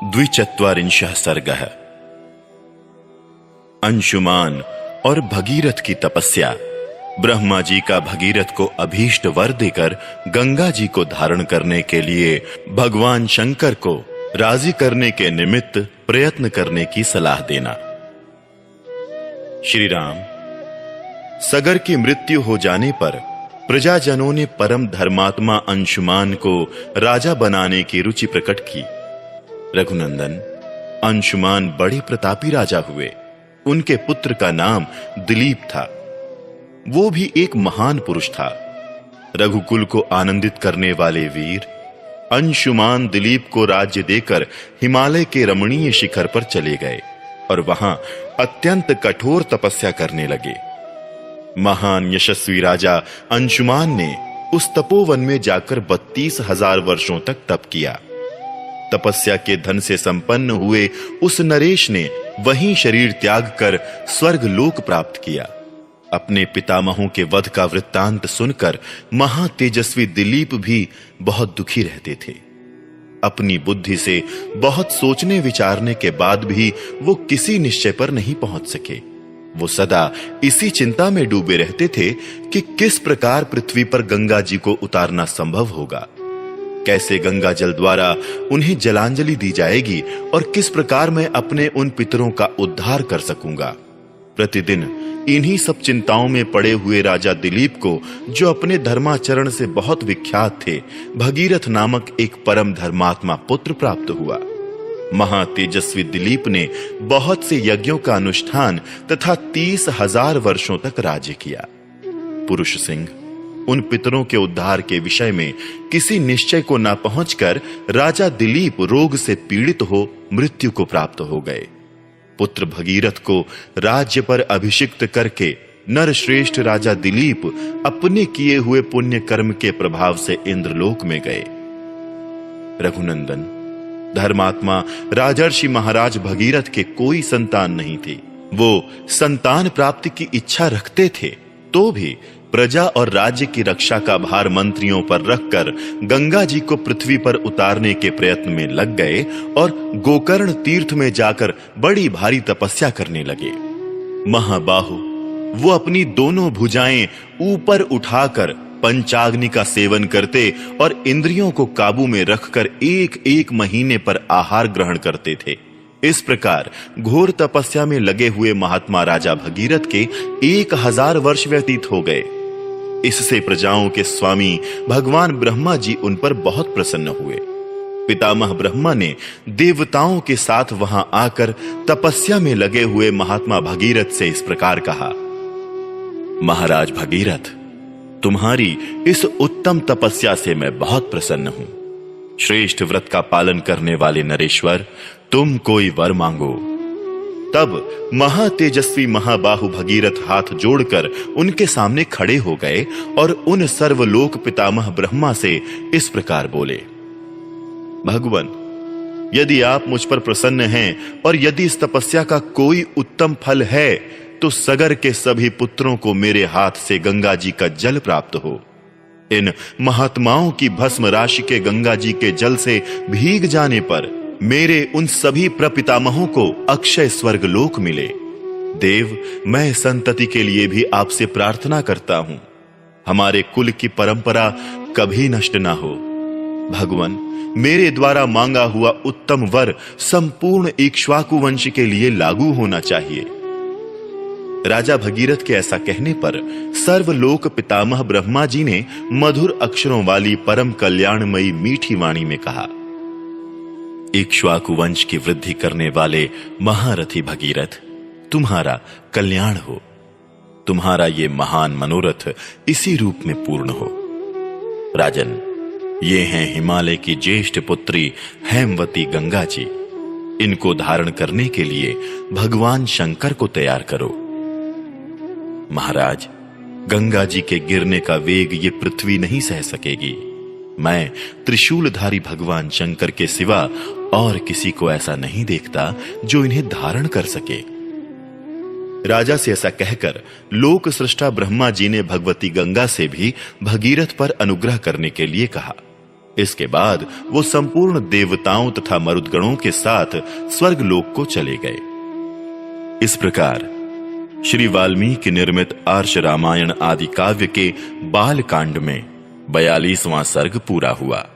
द्विचत्वारिंशः सर्गः। अंशुमान और भगीरथ की तपस्या। ब्रह्मा जी का भगीरथ को अभीष्ट वर देकर गंगा जी को धारण करने के लिए भगवान शंकर को राजी करने के निमित्त प्रयत्न करने की सलाह देना। श्री राम, सगर की मृत्यु हो जाने पर प्रजाजनों ने परम धर्मात्मा अंशुमान को राजा बनाने की रुचि प्रकट की। रघुनंदन, अंशुमान बड़े प्रतापी राजा हुए। उनके पुत्र का नाम दिलीप था। वो भी एक महान पुरुष था। रघुकुल को आनंदित करने वाले वीर अंशुमान दिलीप को राज्य देकर हिमालय के रमणीय शिखर पर चले गए और वहां अत्यंत कठोर तपस्या करने लगे। महान यशस्वी राजा अंशुमान ने उस तपोवन में जाकर 32,000 वर्षों तक तप किया। तपस्या के धन से संपन्न हुए उस नरेश ने वहीं शरीर त्याग कर स्वर्ग लोक प्राप्त किया। अपने पितामहों के वध का वृत्तांत सुनकर महातेजस्वी दिलीप भी बहुत दुखी रहते थे। अपनी बुद्धि से बहुत सोचने विचारने के बाद भी वो किसी निश्चय पर नहीं पहुंच सके। वो सदा इसी चिंता में डूबे रहते थे कि किस प्रकार पृथ्वी पर गंगा जी को उतारना संभव होगा, कैसे गंगा जल द्वारा उन्हें जलांजलि दी जाएगी और किस प्रकार मैं अपने उन पितरों का उद्धार कर सकूंगा। प्रतिदिन इन्हीं सब चिंताओं में पड़े हुए राजा दिलीप को, जो अपने धर्माचरण से बहुत विख्यात थे, भगीरथ नामक एक परम धर्मात्मा पुत्र प्राप्त हुआ। महातेजस्वी दिलीप ने बहुत से यज्ञों का अनुष्ठान तथा 30,000 वर्षों तक राज्य किया। पुरुष सिंह, उन पितरों के उद्धार के विषय में किसी निश्चय को न पहुंचकर राजा दिलीप रोग से पीड़ित हो मृत्यु को प्राप्त हो गए। पुत्र भगीरथ को राज्य पर अभिषिक्त करके नरश्रेष्ठ राजा दिलीप अपने किए हुए पुण्य कर्म के प्रभाव से इंद्रलोक में गए। रघुनंदन, धर्मात्मा राजर्षि महाराज भगीरथ के कोई संतान नहीं थी। वो संतान प्राप्ति की इच्छा रखते थे तो भी प्रजा और राज्य की रक्षा का भार मंत्रियों पर रखकर गंगा जी को पृथ्वी पर उतारने के प्रयत्न में लग गए और गोकर्ण तीर्थ में जाकर बड़ी भारी तपस्या करने लगे। महाबाहु, वो अपनी दोनों भुजाएं ऊपर उठाकर पंचाग्नि का सेवन करते और इंद्रियों को काबू में रखकर एक एक महीने पर आहार ग्रहण करते थे। इस प्रकार घोर तपस्या में लगे हुए महात्मा राजा भगीरथ के 1000 वर्ष व्यतीत हो गए। इससे प्रजाओं के स्वामी भगवान ब्रह्मा जी उन पर बहुत प्रसन्न हुए। पितामह ब्रह्मा ने देवताओं के साथ वहां आकर तपस्या में लगे हुए महात्मा भगीरथ से इस प्रकार कहा, महाराज भगीरथ, तुम्हारी इस उत्तम तपस्या से मैं बहुत प्रसन्न हूं। श्रेष्ठ व्रत का पालन करने वाले नरेश्वर, तुम कोई वर मांगो। तब महातेजस्वी महाबाहु भगीरथ हाथ जोड़कर उनके सामने खड़े हो गए और उन सर्वलोक पितामह ब्रह्मा से इस प्रकार बोले, भगवन, यदि आप मुझ पर प्रसन्न हैं और यदि इस तपस्या का कोई उत्तम फल है तो सगर के सभी पुत्रों को मेरे हाथ से गंगा जी का जल प्राप्त हो। इन महात्माओं की भस्म राशि के गंगा जी के जल से भीग जाने पर मेरे उन सभी प्रपितामहों को अक्षय स्वर्ग लोक मिले। देव, मैं संतति के लिए भी आपसे प्रार्थना करता हूं, हमारे कुल की परंपरा कभी नष्ट ना हो। भगवन, मेरे द्वारा मांगा हुआ उत्तम वर संपूर्ण इक्ष्वाकु वंश के लिए लागू होना चाहिए। राजा भगीरथ के ऐसा कहने पर सर्वलोक पितामह ब्रह्मा जी ने मधुर अक्षरों वाली परम कल्याणमयी मीठी वाणी में कहा, इक्ष्वाकु वंश की वृद्धि करने वाले महारथी भगीरथ, तुम्हारा कल्याण हो। तुम्हारा ये महान मनोरथ इसी रूप में पूर्ण हो। राजन, ये हैं हिमालय की ज्येष्ठ पुत्री हेमवती गंगा जी। इनको धारण करने के लिए भगवान शंकर को तैयार करो। महाराज, गंगा जी के गिरने का वेग ये पृथ्वी नहीं सह सकेगी। मैं त्रिशूलधारी भगवान शंकर के सिवा और किसी को ऐसा नहीं देखता जो इन्हें धारण कर सके। राजा से ऐसा कहकर लोक सृष्टा ब्रह्मा जी ने भगवती गंगा से भी भगीरथ पर अनुग्रह करने के लिए कहा। इसके बाद वो संपूर्ण देवताओं तथा मरुदगणों के साथ स्वर्गलोक को चले गए। इस प्रकार श्री वाल्मीकि निर्मित आर्ष रामायण आदि काव्य के बाल कांड में 42वां सर्ग पूरा हुआ।